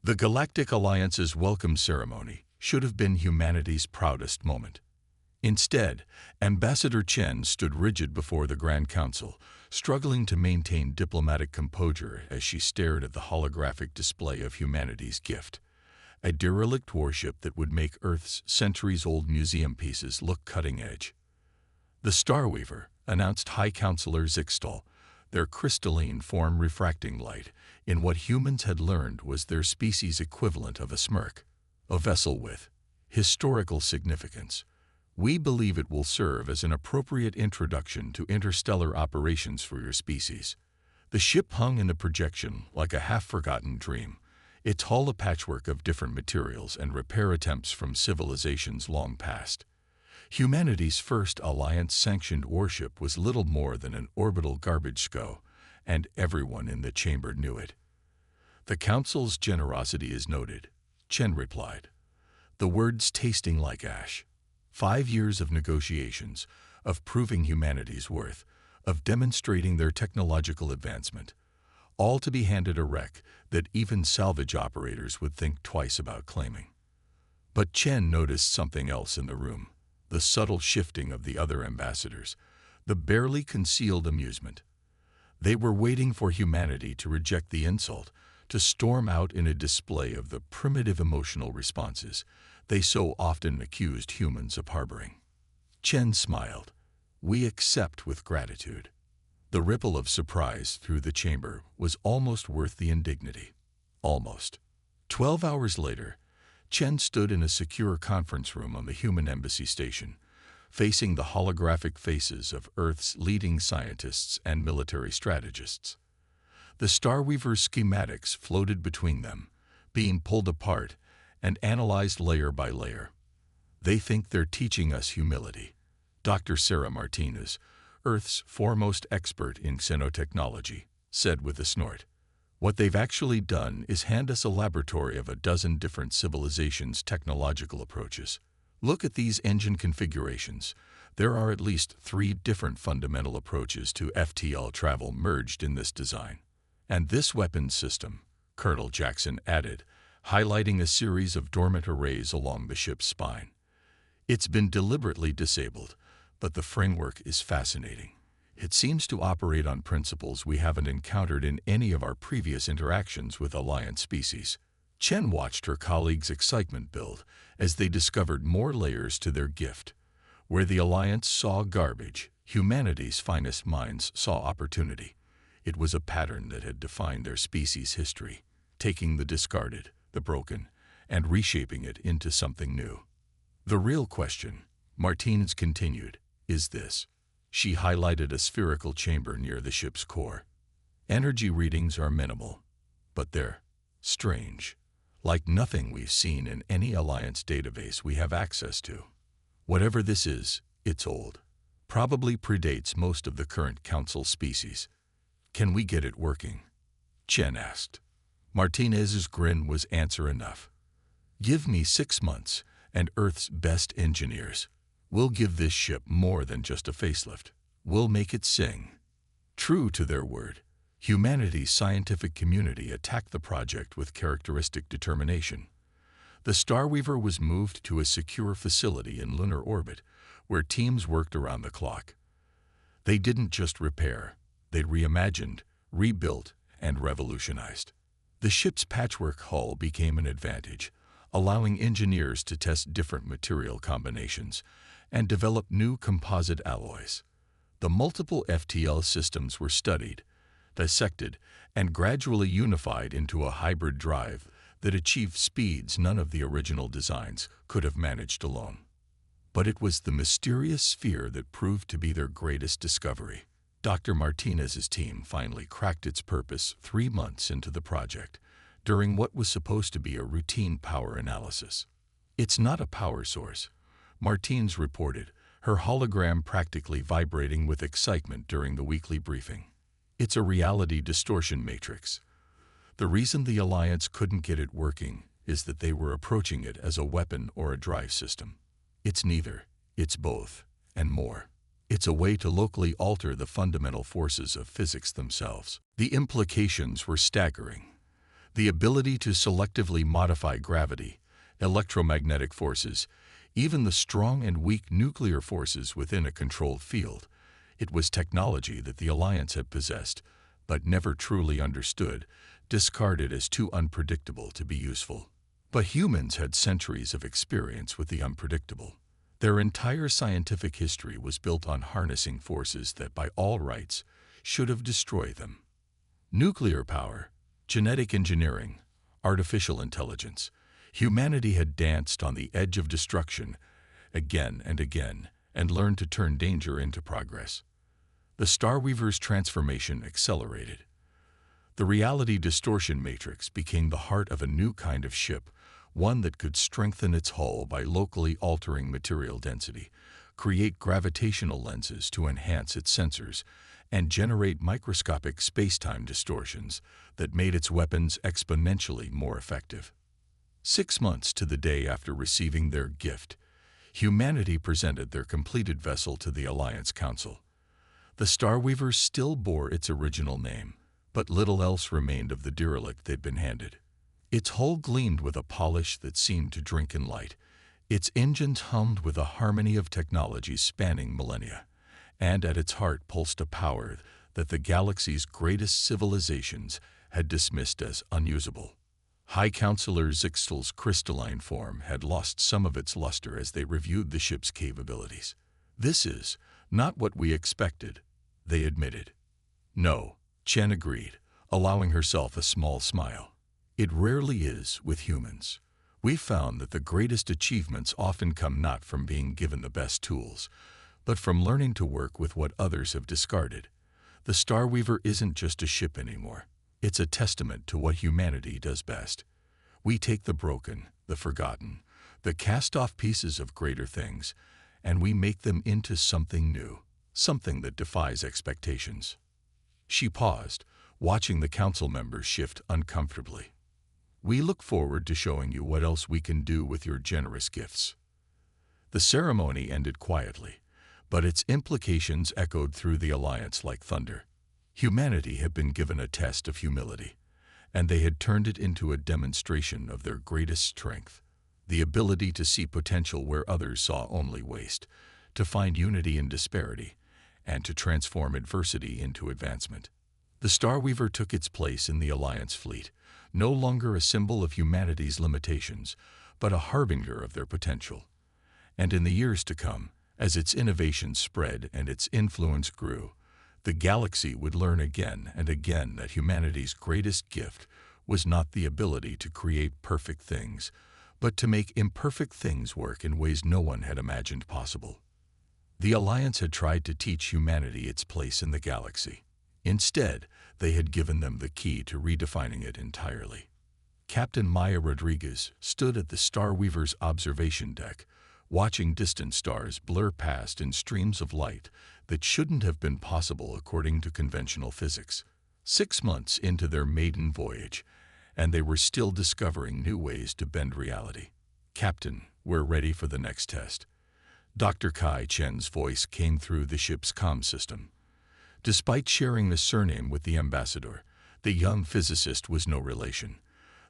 The Galactic Alliance's welcome ceremony should have been humanity's proudest moment. Instead, Ambassador Chen stood rigid before the Grand Council, struggling to maintain diplomatic composure as she stared at the holographic display of humanity's gift, a derelict warship that would make Earth's centuries-old museum pieces look cutting-edge. The Starweaver, announced High Counselor Zixtal, their crystalline form refracting light in what humans had learned was their species' equivalent of a smirk, a vessel with historical significance. We believe it will serve as an appropriate introduction to interstellar operations for your species. The ship hung in the projection like a half-forgotten dream, its hull a patchwork of different materials and repair attempts from civilizations long past. Humanity's first Alliance-sanctioned warship was little more than an orbital garbage scow, and everyone in the chamber knew it. The Council's generosity is noted, Chen replied, the words tasting like ash. 5 years of negotiations, of proving humanity's worth, of demonstrating their technological advancement, all to be handed a wreck that even salvage operators would think twice about claiming. But Chen noticed something else in the room, the subtle shifting of the other ambassadors, the barely concealed amusement. They were waiting for humanity to reject the insult, to storm out in a display of the primitive emotional responses they so often accused humans of harboring. Chen smiled. We accept with gratitude. The ripple of surprise through the chamber was almost worth the indignity. Almost. 12 hours later, Chen stood in a secure conference room on the human embassy station, facing the holographic faces of Earth's leading scientists and military strategists. The Starweaver's schematics floated between them, being pulled apart and analyzed layer by layer. They think they're teaching us humility. Dr. Sarah Martinez, Earth's foremost expert in xenotechnology, said with a snort. What they've actually done is hand us a laboratory of a dozen different civilizations' technological approaches. Look at these engine configurations. There are at least 3 different fundamental approaches to FTL travel merged in this design. And this weapons system, Colonel Jackson added, highlighting a series of dormant arrays along the ship's spine. It's been deliberately disabled, but the framework is fascinating. It seems to operate on principles we haven't encountered in any of our previous interactions with Alliance species. Chen watched her colleagues' excitement build as they discovered more layers to their gift. Where the Alliance saw garbage, humanity's finest minds saw opportunity. It was a pattern that had defined their species' history, taking the discarded, the broken, and reshaping it into something new. The real question, Martinez continued, is this. She highlighted a spherical chamber near the ship's core. Energy readings are minimal, but they're strange, like nothing we've seen in any Alliance database we have access to. Whatever this is, it's old. Probably predates most of the current Council species. Can we get it working? Chen asked. Martinez's grin was answer enough. Give me 6 months and Earth's best engineers. We'll give this ship more than just a facelift. We'll make it sing. True to their word, humanity's scientific community attacked the project with characteristic determination. The Starweaver was moved to a secure facility in lunar orbit, where teams worked around the clock. They didn't just repair, they reimagined, rebuilt, and revolutionized. The ship's patchwork hull became an advantage, allowing engineers to test different material combinations and develop new composite alloys. The multiple FTL systems were studied, dissected, and gradually unified into a hybrid drive that achieved speeds none of the original designs could have managed alone. But it was the mysterious sphere that proved to be their greatest discovery. Dr. Martinez's team finally cracked its purpose 3 months into the project, during what was supposed to be a routine power analysis. It's not a power source, Martinez reported, her hologram practically vibrating with excitement during the weekly briefing. It's a reality distortion matrix. The reason the Alliance couldn't get it working is that they were approaching it as a weapon or a drive system. It's neither, it's both, and more. It's a way to locally alter the fundamental forces of physics themselves. The implications were staggering. The ability to selectively modify gravity, electromagnetic forces, even the strong and weak nuclear forces within a controlled field. It was technology that the Alliance had possessed, but never truly understood, discarded as too unpredictable to be useful. But humans had centuries of experience with the unpredictable. Their entire scientific history was built on harnessing forces that, by all rights, should have destroyed them. Nuclear power, genetic engineering, artificial intelligence. Humanity had danced on the edge of destruction again and again and learned to turn danger into progress. The Starweaver's transformation accelerated. The reality distortion matrix became the heart of a new kind of ship, one that could strengthen its hull by locally altering material density, create gravitational lenses to enhance its sensors, and generate microscopic space-time distortions that made its weapons exponentially more effective. 6 months to the day after receiving their gift, humanity presented their completed vessel to the Alliance Council. The Starweaver still bore its original name, but little else remained of the derelict they'd been handed. Its hull gleamed with a polish that seemed to drink in light. Its engines hummed with a harmony of technologies spanning millennia, and at its heart pulsed a power that the galaxy's greatest civilizations had dismissed as unusable. High Counselor Zixtal's crystalline form had lost some of its luster as they reviewed the ship's capabilities. "This is not what we expected," they admitted. "No," Chen agreed, allowing herself a small smile. "It rarely is with humans. We've found that the greatest achievements often come not from being given the best tools, but from learning to work with what others have discarded. The Starweaver isn't just a ship anymore. It's a testament to what humanity does best. We take the broken, the forgotten, the cast-off pieces of greater things, and we make them into something new, something that defies expectations." She paused, watching the council members shift uncomfortably. "We look forward to showing you what else we can do with your generous gifts." The ceremony ended quietly, but its implications echoed through the Alliance like thunder. Humanity had been given a test of humility, and they had turned it into a demonstration of their greatest strength, the ability to see potential where others saw only waste, to find unity in disparity, and to transform adversity into advancement. The Starweaver took its place in the Alliance fleet, no longer a symbol of humanity's limitations, but a harbinger of their potential. And in the years to come, as its innovations spread and its influence grew, the galaxy would learn again and again that humanity's greatest gift was not the ability to create perfect things, but to make imperfect things work in ways no one had imagined possible. The Alliance had tried to teach humanity its place in the galaxy. Instead, they had given them the key to redefining it entirely. Captain Maya Rodriguez stood at the Starweaver's observation deck, watching distant stars blur past in streams of light that shouldn't have been possible according to conventional physics. 6 months into their maiden voyage, and they were still discovering new ways to bend reality. "Captain, we're ready for the next test." Dr. Kai Chen's voice came through the ship's comm system. Despite sharing the surname with the ambassador, the young physicist was no relation,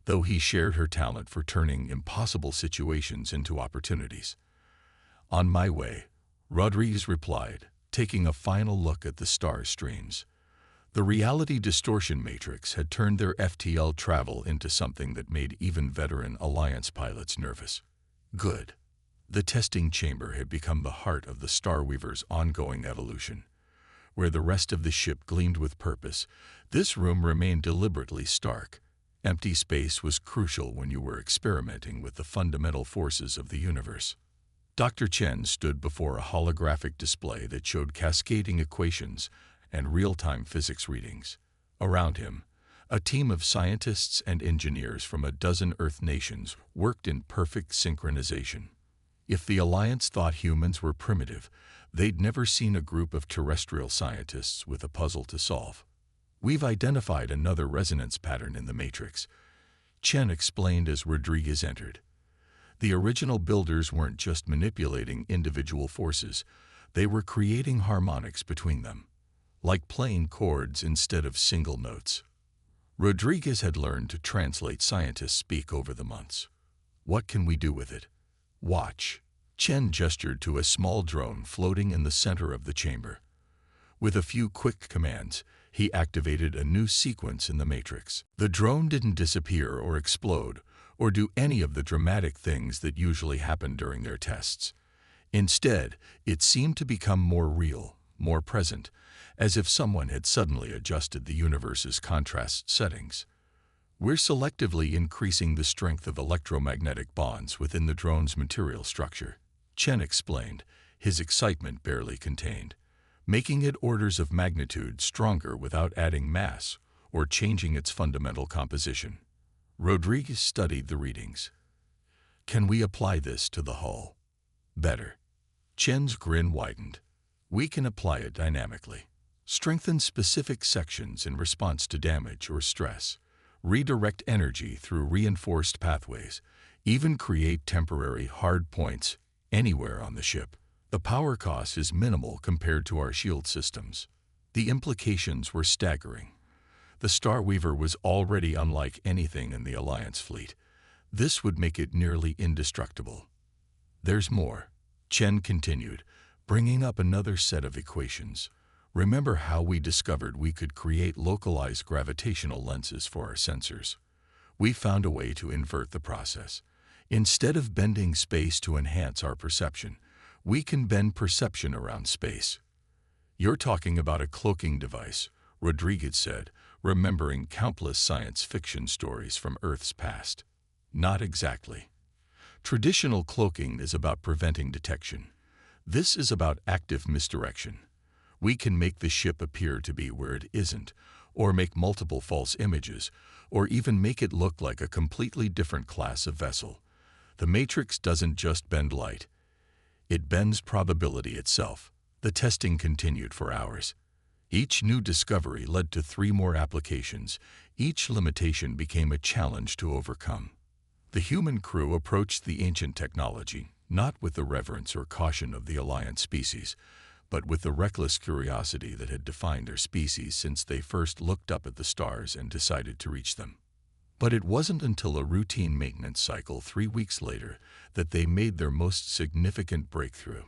though he shared her talent for turning impossible situations into opportunities. "On my way," Rodriguez replied, taking a final look at the star streams. The reality distortion matrix had turned their FTL travel into something that made even veteran Alliance pilots nervous. Good. The testing chamber had become the heart of the Starweaver's ongoing evolution. Where the rest of the ship gleamed with purpose, this room remained deliberately stark. Empty space was crucial when you were experimenting with the fundamental forces of the universe. Dr. Chen stood before a holographic display that showed cascading equations and real-time physics readings. Around him, a team of scientists and engineers from a dozen Earth nations worked in perfect synchronization. If the Alliance thought humans were primitive, they'd never seen a group of terrestrial scientists with a puzzle to solve. "We've identified another resonance pattern in the matrix," Chen explained as Rodriguez entered. The original builders weren't just manipulating individual forces, they were creating harmonics between them, like playing chords instead of single notes. Rodriguez had learned to translate scientists' speak over the months. What can we do with it? Watch. Chen gestured to a small drone floating in the center of the chamber. With a few quick commands, he activated a new sequence in the matrix. The drone didn't disappear or explode, or do any of the dramatic things that usually happen during their tests. Instead, it seemed to become more real, more present, as if someone had suddenly adjusted the universe's contrast settings. We're selectively increasing the strength of electromagnetic bonds within the drone's material structure, Chen explained, his excitement barely contained, making it orders of magnitude stronger without adding mass or changing its fundamental composition. Rodriguez studied the readings. Can we apply this to the hull? Better. Chen's grin widened. We can apply it dynamically. Strengthen specific sections in response to damage or stress. Redirect energy through reinforced pathways. Even create temporary hard points anywhere on the ship. The power cost is minimal compared to our shield systems. The implications were staggering. The Starweaver was already unlike anything in the Alliance fleet. This would make it nearly indestructible. There's more, Chen continued, bringing up another set of equations. Remember how we discovered we could create localized gravitational lenses for our sensors? We found a way to invert the process. Instead of bending space to enhance our perception, we can bend perception around space. You're talking about a cloaking device, Rodriguez said, remembering countless science fiction stories from Earth's past. Not exactly. Traditional cloaking is about preventing detection. This is about active misdirection. We can make the ship appear to be where it isn't, or make multiple false images, or even make it look like a completely different class of vessel. The Matrix doesn't just bend light. It bends probability itself. The testing continued for hours. Each new discovery led to 3 more applications. Each limitation became a challenge to overcome. The human crew approached the ancient technology, not with the reverence or caution of the Alliance species, but with the reckless curiosity that had defined their species since they first looked up at the stars and decided to reach them. But it wasn't until a routine maintenance cycle 3 weeks later that they made their most significant breakthrough.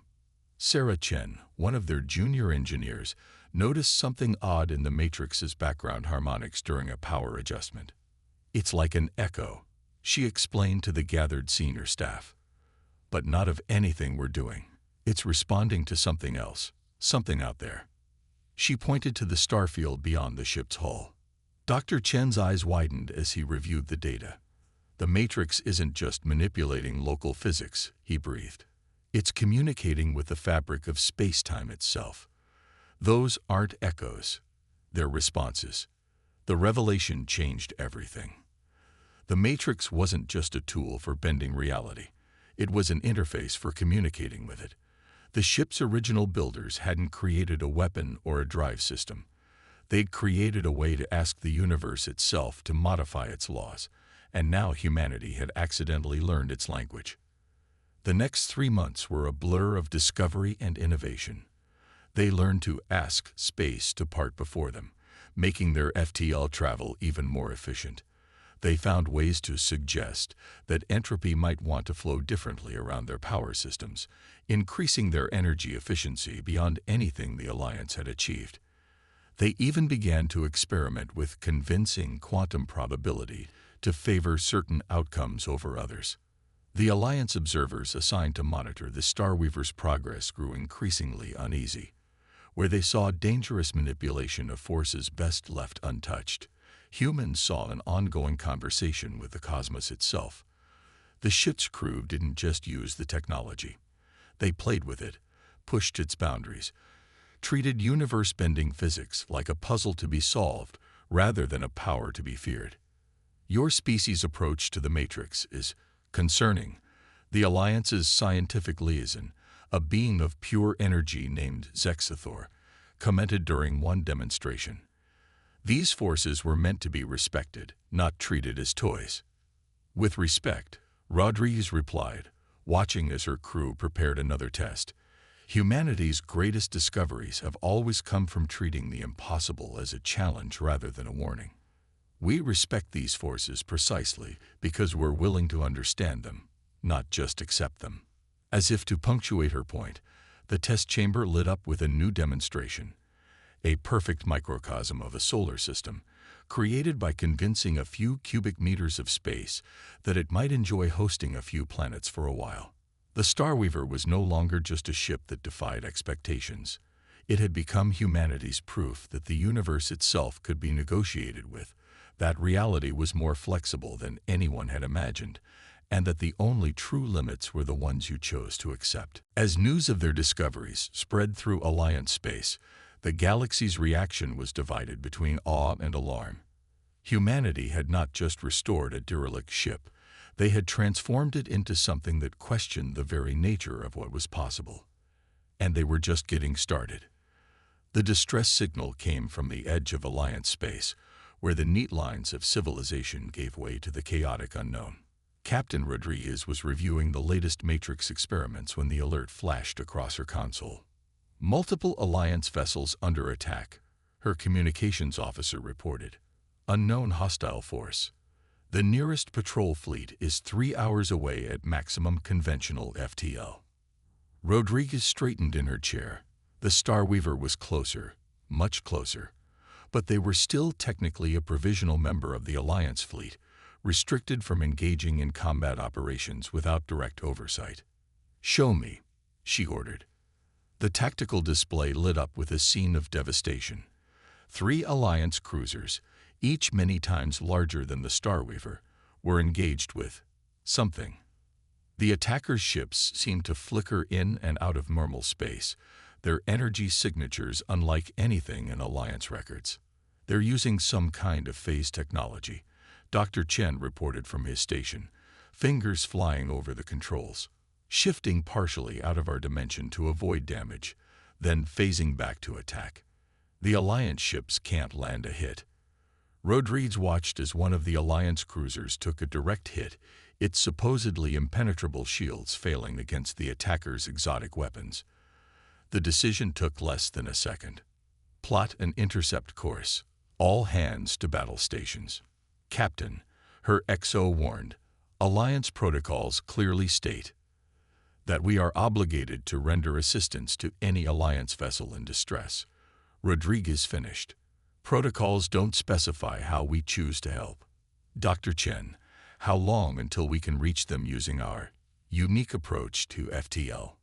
Sarah Chen, one of their junior engineers, noticed something odd in the Matrix's background harmonics during a power adjustment. It's like an echo, she explained to the gathered senior staff. But not of anything we're doing. It's responding to something else, something out there. She pointed to the starfield beyond the ship's hull. Dr. Chen's eyes widened as he reviewed the data. The Matrix isn't just manipulating local physics, he breathed. It's communicating with the fabric of space-time itself. Those aren't echoes. They're responses. The revelation changed everything. The Matrix wasn't just a tool for bending reality. It was an interface for communicating with it. The ship's original builders hadn't created a weapon or a drive system. They'd created a way to ask the universe itself to modify its laws, and now humanity had accidentally learned its language. The next 3 months were a blur of discovery and innovation. They learned to ask space to part before them, making their FTL travel even more efficient. They found ways to suggest that entropy might want to flow differently around their power systems, increasing their energy efficiency beyond anything the Alliance had achieved. They even began to experiment with convincing quantum probability to favor certain outcomes over others. The Alliance observers assigned to monitor the Starweaver's progress grew increasingly uneasy. Where they saw dangerous manipulation of forces best left untouched, humans saw an ongoing conversation with the cosmos itself. The ship's crew didn't just use the technology. They played with it, pushed its boundaries, treated universe-bending physics like a puzzle to be solved rather than a power to be feared. Your species' approach to the Matrix is concerning. The Alliance's scientific liaison, a being of pure energy named Zexathor, commented during one demonstration. These forces were meant to be respected, not treated as toys. With respect, Rodriguez replied, watching as her crew prepared another test. Humanity's greatest discoveries have always come from treating the impossible as a challenge rather than a warning. We respect these forces precisely because we're willing to understand them, not just accept them. As if to punctuate her point, the test chamber lit up with a new demonstration, a perfect microcosm of a solar system, created by convincing a few cubic meters of space that it might enjoy hosting a few planets for a while. The Starweaver was no longer just a ship that defied expectations. It had become humanity's proof that the universe itself could be negotiated with, that reality was more flexible than anyone had imagined, and that the only true limits were the ones you chose to accept. As news of their discoveries spread through Alliance space, the galaxy's reaction was divided between awe and alarm. Humanity had not just restored a derelict ship, they had transformed it into something that questioned the very nature of what was possible. And they were just getting started. The distress signal came from the edge of Alliance space, where the neat lines of civilization gave way to the chaotic unknown. Captain Rodriguez was reviewing the latest Matrix experiments when the alert flashed across her console. Multiple Alliance vessels under attack, her communications officer reported. Unknown hostile force. The nearest patrol fleet is 3 hours away at maximum conventional FTL. Rodriguez straightened in her chair. The Starweaver was closer, much closer, but they were still technically a provisional member of the Alliance fleet, restricted from engaging in combat operations without direct oversight. "Show me," she ordered. The tactical display lit up with a scene of devastation. 3 Alliance cruisers, each many times larger than the Starweaver, were engaged with something. The attackers' ships seemed to flicker in and out of normal space, their energy signatures unlike anything in Alliance records. "They're using some kind of phase technology," Dr. Chen reported from his station, fingers flying over the controls. "Shifting partially out of our dimension to avoid damage, then phasing back to attack. The Alliance ships can't land a hit." Rodriguez watched as one of the Alliance cruisers took a direct hit, its supposedly impenetrable shields failing against the attackers' exotic weapons. The decision took less than a second. "Plot an intercept course. All hands to battle stations." "Captain," her XO warned, "Alliance protocols clearly state that we are obligated to render assistance to any Alliance vessel in distress." Rodriguez finished. "Protocols don't specify how we choose to help." "Dr. Chen, how long until we can reach them using our unique approach to FTL?"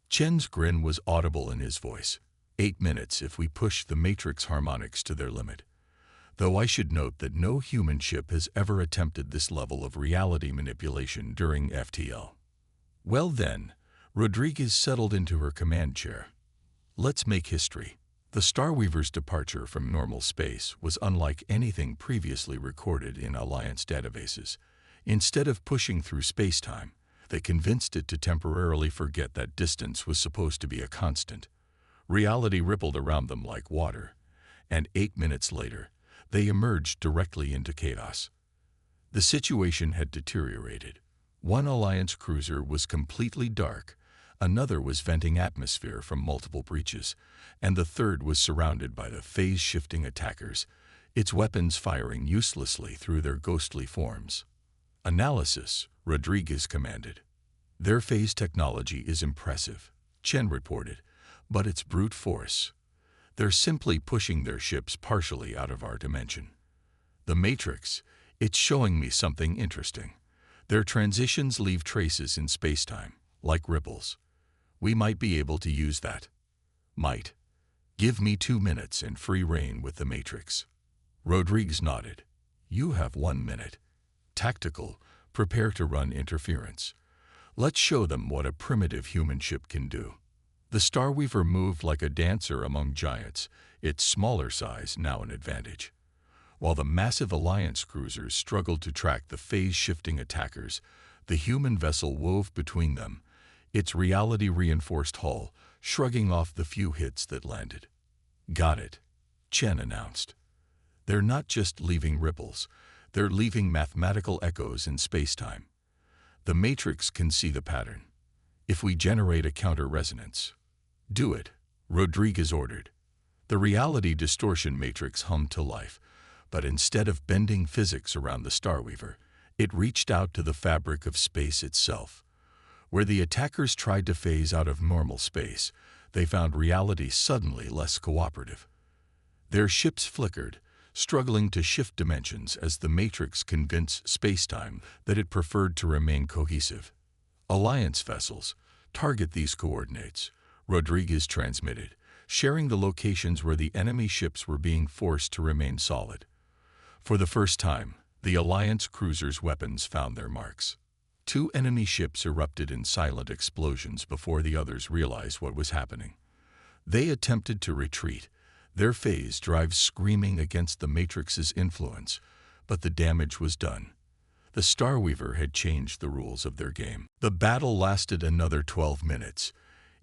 Chen's grin was audible in his voice. 8 minutes if we push the Matrix harmonics to their limit. Though I should note that no human ship has ever attempted this level of reality manipulation during FTL. "Well then," Rodriguez settled into her command chair. "Let's make history." The Starweaver's departure from normal space was unlike anything previously recorded in Alliance databases. Instead of pushing through space-time, they convinced it to temporarily forget that distance was supposed to be a constant. Reality rippled around them like water, and 8 minutes later, they emerged directly into chaos. The situation had deteriorated. One Alliance cruiser was completely dark, another was venting atmosphere from multiple breaches, and the third was surrounded by the phase-shifting attackers, its weapons firing uselessly through their ghostly forms. "Analysis," Rodriguez commanded. "Their phase technology is impressive," Chen reported, "but it's brute force. They're simply pushing their ships partially out of our dimension. The Matrix, it's showing me something interesting. Their transitions leave traces in spacetime, like ripples. We might be able to use that." "Might. Give me 2 minutes and free rein with the Matrix." Rodriguez nodded. "You have 1 minute. Tactical, prepare to run interference. Let's show them what a primitive human ship can do." The Starweaver moved like a dancer among giants, its smaller size now an advantage. While the massive Alliance cruisers struggled to track the phase-shifting attackers, the human vessel wove between them, its reality-reinforced hull shrugging off the few hits that landed. "Got it," Chen announced. "They're not just leaving ripples, they're leaving mathematical echoes in spacetime. The Matrix can see the pattern. If we generate a counter-resonance." "Do it," Rodriguez ordered. The reality distortion matrix hummed to life, But instead of bending physics around the Starweaver, it reached out to the fabric of space itself. Where the attackers tried to phase out of normal space, they found reality suddenly less cooperative. Their ships flickered, struggling to shift dimensions as the Matrix convinced spacetime that it preferred to remain cohesive. Alliance vessels, target these coordinates, Rodriguez transmitted, sharing the locations where the enemy ships were being forced to remain solid. For the first time, the Alliance cruisers' weapons found their marks. 2 enemy ships erupted in silent explosions before the others realized what was happening. They attempted to retreat, their phase drives screaming against the Matrix's influence, but the damage was done. The Starweaver had changed the rules of their game. The battle lasted another 12 minutes.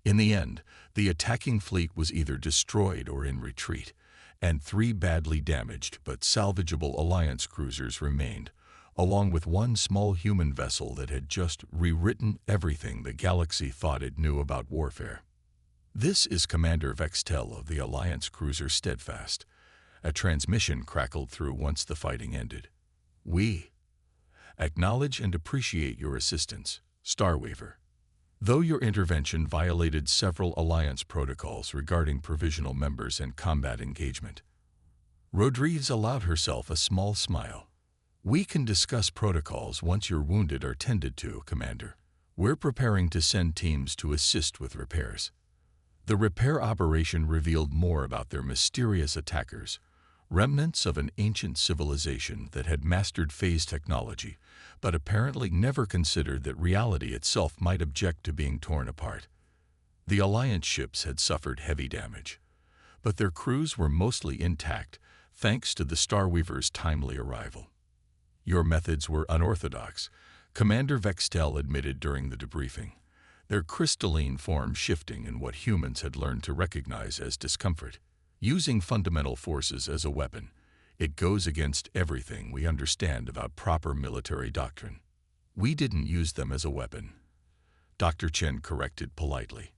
In the end, the attacking fleet was either destroyed or in retreat, and 3 badly damaged but salvageable Alliance cruisers remained, along with 1 small human vessel that had just rewritten everything the galaxy thought it knew about warfare. "This is Commander Vextel of the Alliance cruiser Steadfast." A transmission crackled through once the fighting ended. "We acknowledge and appreciate your assistance, Starweaver. Though your intervention violated several Alliance protocols regarding provisional members and combat engagement." Rodriguez allowed herself a small smile. "We can discuss protocols once your wounded are tended to, Commander. We're preparing to send teams to assist with repairs." The repair operation revealed more about their mysterious attackers, remnants of an ancient civilization that had mastered phase technology, but apparently never considered that reality itself might object to being torn apart. The Alliance ships had suffered heavy damage, but their crews were mostly intact thanks to the Starweaver's timely arrival. "Your methods were unorthodox," Commander Vextel admitted during the debriefing, their crystalline form shifting in what humans had learned to recognize as discomfort. "Using fundamental forces as a weapon, it goes against everything we understand about proper military doctrine." "We didn't use them as a weapon," Dr. Chen corrected politely.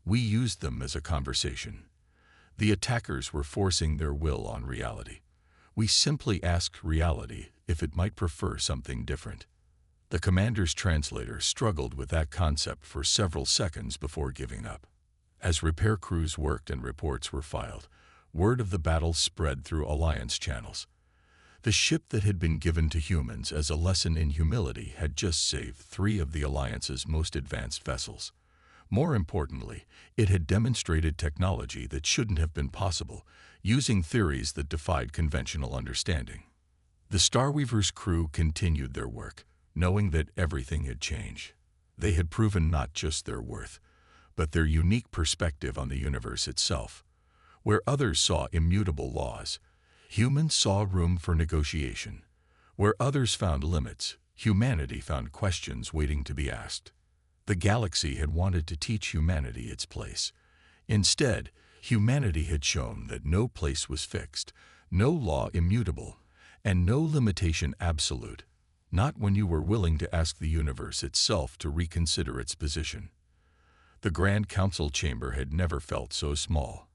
"We used them as a conversation. The attackers were forcing their will on reality. We simply asked reality if it might prefer something different." The commander's translator struggled with that concept for several seconds before giving up. As repair crews worked and reports were filed, word of the battle spread through Alliance channels. The ship that had been given to humans as a lesson in humility had just saved 3 of the Alliance's most advanced vessels. More importantly, it had demonstrated technology that shouldn't have been possible, using theories that defied conventional understanding. The Starweaver's crew continued their work, knowing that everything had changed. They had proven not just their worth, but their unique perspective on the universe itself. Where others saw immutable laws, humans saw room for negotiation. Where others found limits, humanity found questions waiting to be asked. The galaxy had wanted to teach humanity its place. Instead, humanity had shown that no place was fixed, no law immutable, and no limitation absolute. Not when you were willing to ask the universe itself to reconsider its position. The Grand Council chamber had never felt so small.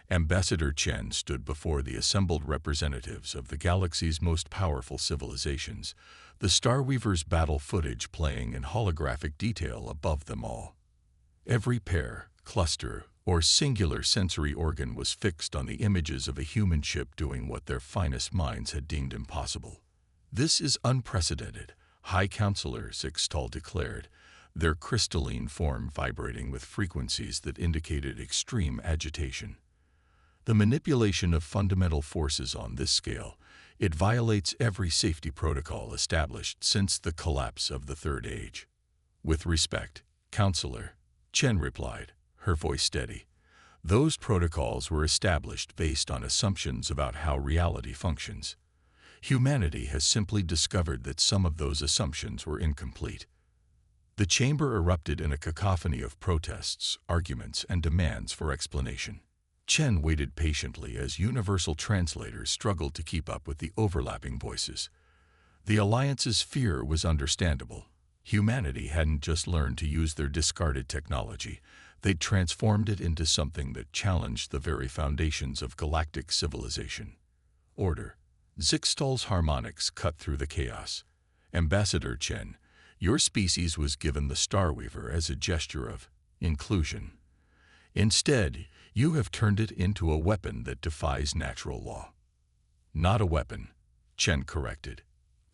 Ambassador Chen stood before the assembled representatives of the galaxy's most powerful civilizations, the Starweaver's battle footage playing in holographic detail above them all. Every pair, cluster, or singular sensory organ was fixed on the images of a human ship doing what their finest minds had deemed impossible. "This is unprecedented," High Counselor Sixtal declared, their crystalline form vibrating with frequencies that indicated extreme agitation. "The manipulation of fundamental forces on this scale, it violates every safety protocol established since the collapse of the Third Age." "With respect, Counselor," Chen replied, her voice steady. "Those protocols were established based on assumptions about how reality functions. Humanity has simply discovered that some of those assumptions were incomplete." The chamber erupted in a cacophony of protests, arguments, and demands for explanation. Chen waited patiently as universal translators struggled to keep up with the overlapping voices. The Alliance's fear was understandable. Humanity hadn't just learned to use their discarded technology, they'd transformed it into something that challenged the very foundations of galactic civilization. Order, Zixtal's harmonics cut through the chaos. Ambassador Chen, your species was given the Starweaver as a gesture of inclusion. Instead, you have turned it into a weapon that defies natural law. Not a weapon, Chen corrected.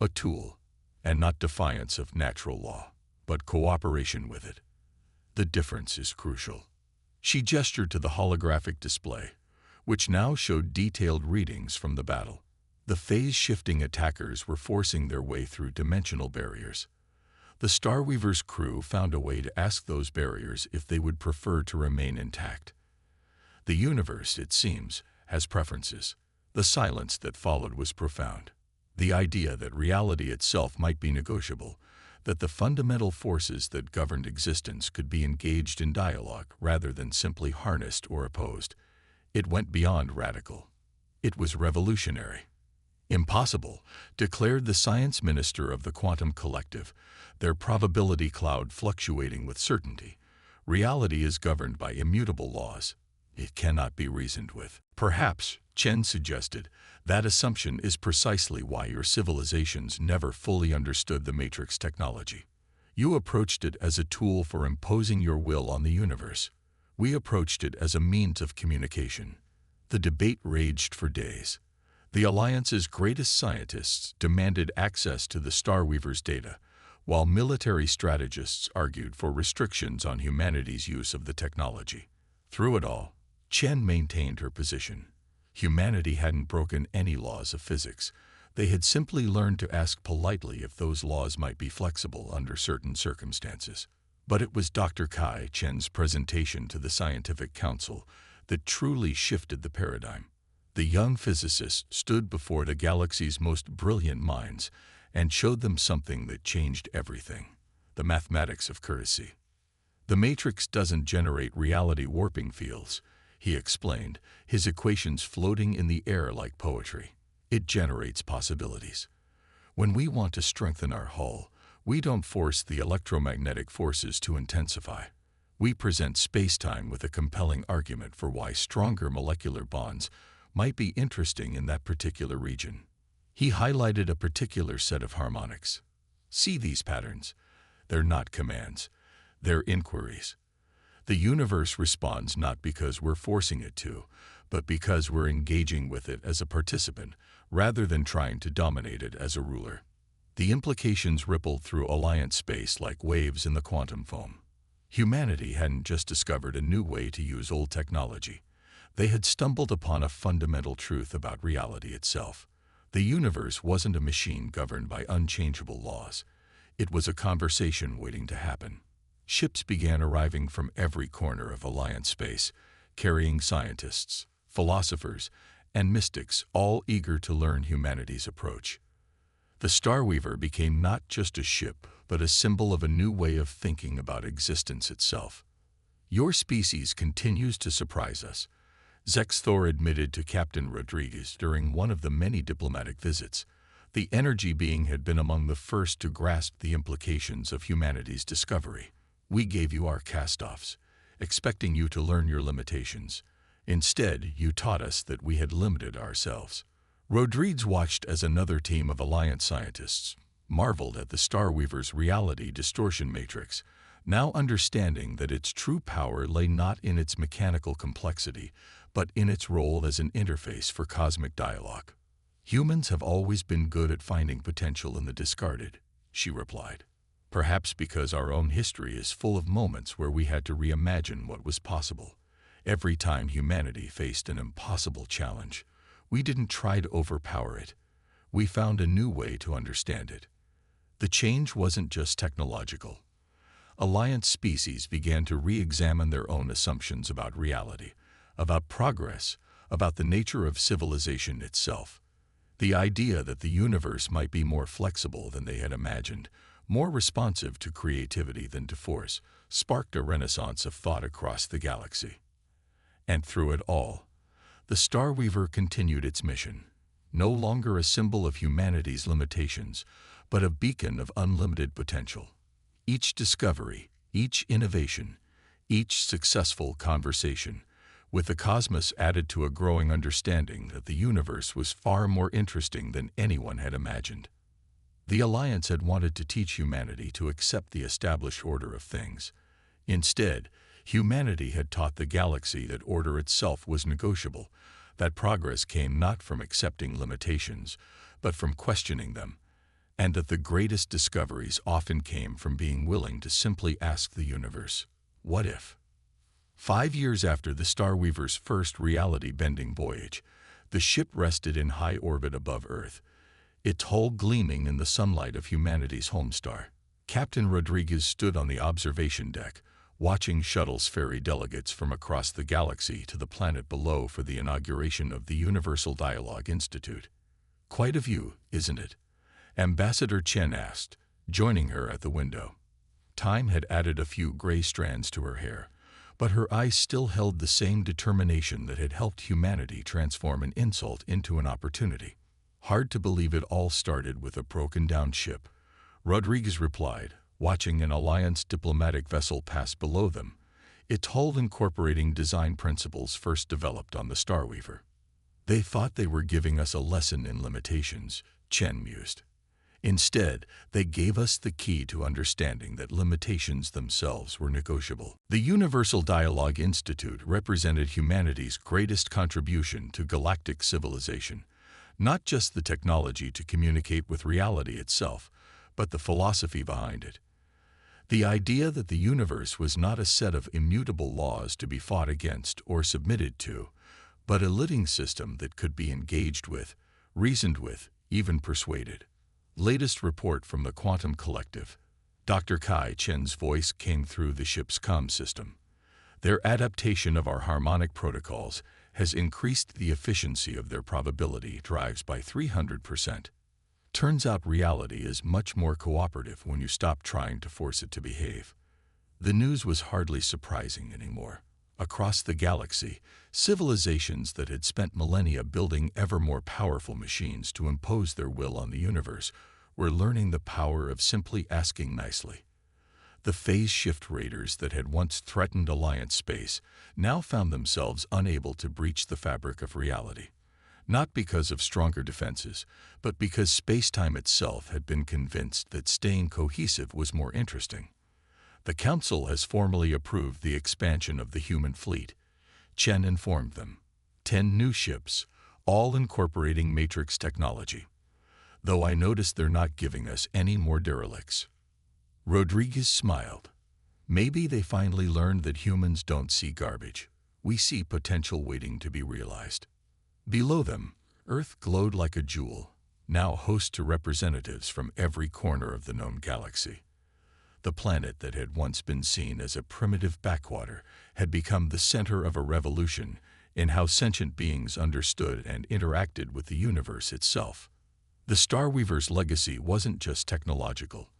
A tool, and not defiance of natural law, but cooperation with it. The difference is crucial. She gestured to the holographic display, which now showed detailed readings from the battle. The phase-shifting attackers were forcing their way through dimensional barriers. The Starweaver's crew found a way to ask those barriers if they would prefer to remain intact. The universe, it seems, has preferences. The silence that followed was profound. The idea that reality itself might be negotiable, that the fundamental forces that governed existence could be engaged in dialogue rather than simply harnessed or opposed. It went beyond radical. It was revolutionary. Impossible, declared the science minister of the quantum collective, their probability cloud fluctuating with certainty. Reality is governed by immutable laws. It cannot be reasoned with. Perhaps, Chen suggested, that assumption is precisely why your civilizations never fully understood the Matrix technology. You approached it as a tool for imposing your will on the universe. We approached it as a means of communication. The debate raged for days. The Alliance's greatest scientists demanded access to the Starweaver's data, while military strategists argued for restrictions on humanity's use of the technology. Through it all, Chen maintained her position. Humanity hadn't broken any laws of physics. They had simply learned to ask politely if those laws might be flexible under certain circumstances. But it was Dr. Kai Chen's presentation to the Scientific Council that truly shifted the paradigm. The young physicist stood before the galaxy's most brilliant minds and showed them something that changed everything: the mathematics of courtesy. The Matrix doesn't generate reality warping fields, he explained, his equations floating in the air like poetry. It generates possibilities. When we want to strengthen our hull, we don't force the electromagnetic forces to intensify. We present space-time with a compelling argument for why stronger molecular bonds might be interesting in that particular region. He highlighted a particular set of harmonics. See these patterns? They're not commands. They're inquiries. The universe responds not because we're forcing it to, but because we're engaging with it as a participant, rather than trying to dominate it as a ruler. The implications rippled through Alliance space like waves in the quantum foam. Humanity hadn't just discovered a new way to use old technology. They had stumbled upon a fundamental truth about reality itself. The universe wasn't a machine governed by unchangeable laws. It was a conversation waiting to happen. Ships began arriving from every corner of Alliance space, carrying scientists, philosophers, and mystics, all eager to learn humanity's approach. The Starweaver became not just a ship, but a symbol of a new way of thinking about existence itself. Your species continues to surprise us, Zexthor admitted to Captain Rodriguez during one of the many diplomatic visits. The energy being had been among the first to grasp the implications of humanity's discovery. We gave you our cast-offs, expecting you to learn your limitations. Instead, you taught us that we had limited ourselves. Rodriguez watched as another team of Alliance scientists marveled at the Starweaver's reality distortion matrix, now understanding that its true power lay not in its mechanical complexity, but in its role as an interface for cosmic dialogue. Humans have always been good at finding potential in the discarded, she replied. Perhaps because our own history is full of moments where we had to reimagine what was possible. Every time humanity faced an impossible challenge, we didn't try to overpower it. We found a new way to understand it. The change wasn't just technological. Alliance species began to re-examine their own assumptions about reality, about progress, about the nature of civilization itself. The idea that the universe might be more flexible than they had imagined, more responsive to creativity than to force, sparked a renaissance of thought across the galaxy. And through it all, the Starweaver continued its mission, no longer a symbol of humanity's limitations, but a beacon of unlimited potential. Each discovery, each innovation, each successful conversation with the cosmos added to a growing understanding that the universe was far more interesting than anyone had imagined. The Alliance had wanted to teach humanity to accept the established order of things. Instead, humanity had taught the galaxy that order itself was negotiable, that progress came not from accepting limitations, but from questioning them, and that the greatest discoveries often came from being willing to simply ask the universe, what if? 5 years after the Starweaver's first reality-bending voyage, the ship rested in high orbit above Earth, its hull gleaming in the sunlight of humanity's home star. Captain Rodriguez stood on the observation deck, watching shuttles ferry delegates from across the galaxy to the planet below for the inauguration of the Universal Dialogue Institute. "Quite a view, isn't it?" Ambassador Chen asked, joining her at the window. Time had added a few gray strands to her hair, but her eyes still held the same determination that had helped humanity transform an insult into an opportunity. "Hard to believe it all started with a broken-down ship," Rodriguez replied, watching an Alliance diplomatic vessel pass below them, its hull incorporating design principles first developed on the Starweaver. "They thought they were giving us a lesson in limitations," Chen mused. "Instead, they gave us the key to understanding that limitations themselves were negotiable." The Universal Dialogue Institute represented humanity's greatest contribution to galactic civilization, not just the technology to communicate with reality itself, but the philosophy behind it. The idea that the universe was not a set of immutable laws to be fought against or submitted to, but a living system that could be engaged with, reasoned with, even persuaded. Latest report from the Quantum Collective. Dr. Kai Chen's voice came through the ship's comm system. "Their adaptation of our harmonic protocols has increased the efficiency of their probability drives by 300%. Turns out reality is much more cooperative when you stop trying to force it to behave." The news was hardly surprising anymore. Across the galaxy, civilizations that had spent millennia building ever more powerful machines to impose their will on the universe were learning the power of simply asking nicely. The phase shift raiders that had once threatened Alliance space now found themselves unable to breach the fabric of reality. Not because of stronger defenses, but because space-time itself had been convinced that staying cohesive was more interesting. "The Council has formally approved the expansion of the human fleet," Chen informed them. 10 new ships, all incorporating Matrix technology. "Though I notice they're not giving us any more derelicts." Rodriguez smiled. "Maybe they finally learned that humans don't see garbage. We see potential waiting to be realized." Below them, Earth glowed like a jewel, now host to representatives from every corner of the known galaxy. The planet that had once been seen as a primitive backwater had become the center of a revolution in how sentient beings understood and interacted with the universe itself. The Starweaver's legacy wasn't just technological.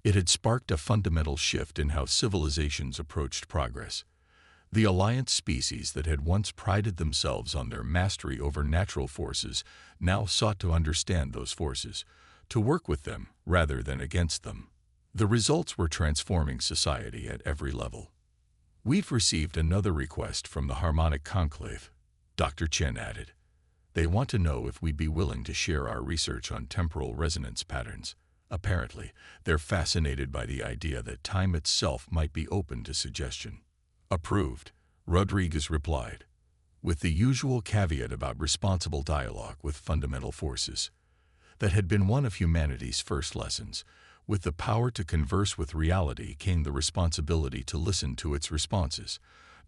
It had sparked a fundamental shift in how civilizations approached progress. The Alliance species that had once prided themselves on their mastery over natural forces now sought to understand those forces, to work with them rather than against them. The results were transforming society at every level. "We've received another request from the Harmonic Conclave," Dr. Chen added. "They want to know if we'd be willing to share our research on temporal resonance patterns. Apparently, they're fascinated by the idea that time itself might be open to suggestion." "Approved," Rodriguez replied, with the usual caveat about responsible dialogue with fundamental forces. That had been one of humanity's first lessons. With the power to converse with reality came the responsibility to listen to its responses.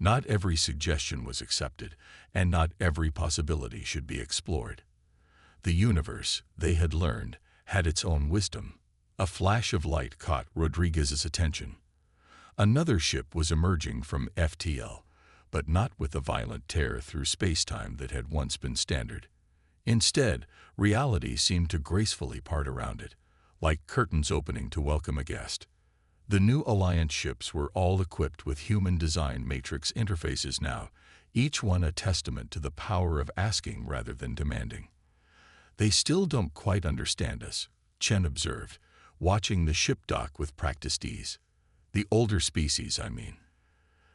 Not every suggestion was accepted, and not every possibility should be explored. The universe, they had learned, had its own wisdom. A flash of light caught Rodriguez's attention. Another ship was emerging from FTL, but not with the violent tear through space-time that had once been standard. Instead, reality seemed to gracefully part around it, like curtains opening to welcome a guest. The new Alliance ships were all equipped with human-designed matrix interfaces now, each one a testament to the power of asking rather than demanding. "They still don't quite understand us," Chen observed, watching the ship dock with practiced ease. "The older species, I mean.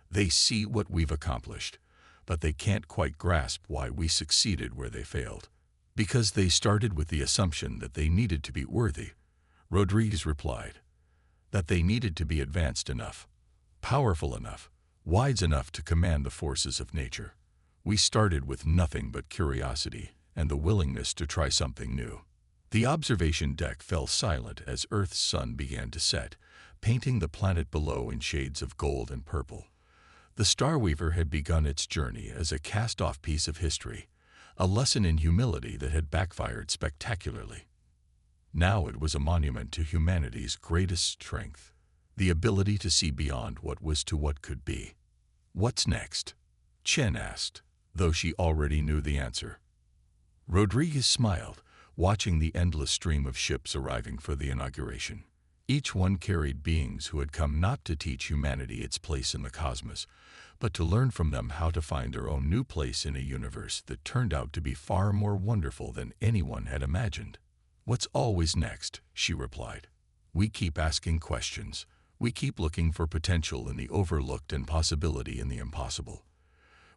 They see what we've accomplished, but they can't quite grasp why we succeeded where they failed. Because they started with the assumption that they needed to be worthy, Rodriguez replied. That they needed to be advanced enough, powerful enough, wise enough to command the forces of nature. We started with nothing but curiosity and the willingness to try something new. The observation deck fell silent as Earth's sun began to set, painting the planet below in shades of gold and purple. The Starweaver had begun its journey as a cast-off piece of history, a lesson in humility that had backfired spectacularly. Now it was a monument to humanity's greatest strength, the ability to see beyond what was to what could be. "What's next?" Chen asked, though she already knew the answer. Rodriguez smiled, watching the endless stream of ships arriving for the inauguration. Each one carried beings who had come not to teach humanity its place in the cosmos, but to learn from them how to find their own new place in a universe that turned out to be far more wonderful than anyone had imagined. "What's always next?" she replied. "We keep asking questions. We keep looking for potential in the overlooked and possibility in the impossible.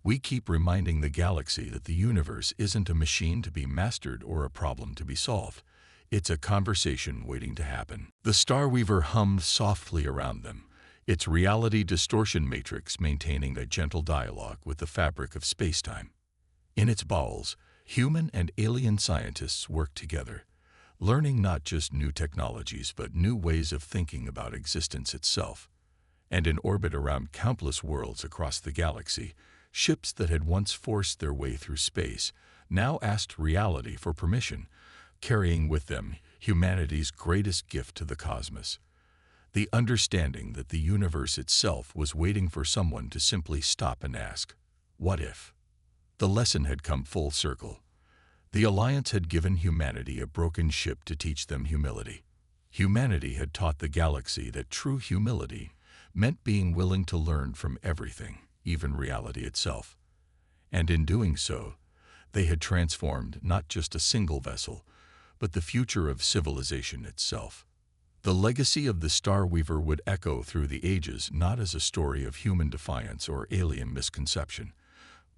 We keep reminding the galaxy that the universe isn't a machine to be mastered or a problem to be solved. It's a conversation waiting to happen." The Starweaver hummed softly around them, its reality distortion matrix maintaining a gentle dialogue with the fabric of spacetime. In its bowels, human and alien scientists worked together, learning not just new technologies but new ways of thinking about existence itself. And in orbit around countless worlds across the galaxy, ships that had once forced their way through space now asked reality for permission, carrying with them humanity's greatest gift to the cosmos, the understanding that the universe itself was waiting for someone to simply stop and ask, "What if?" The lesson had come full circle. The Alliance had given humanity a broken ship to teach them humility. Humanity had taught the galaxy that true humility meant being willing to learn from everything, even reality itself. And in doing so, they had transformed not just a single vessel, but the future of civilization itself. The legacy of the Starweaver would echo through the ages not as a story of human defiance or alien misconception,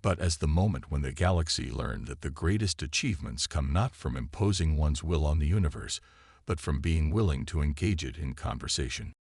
but as the moment when the galaxy learned that the greatest achievements come not from imposing one's will on the universe, but from being willing to engage it in conversation.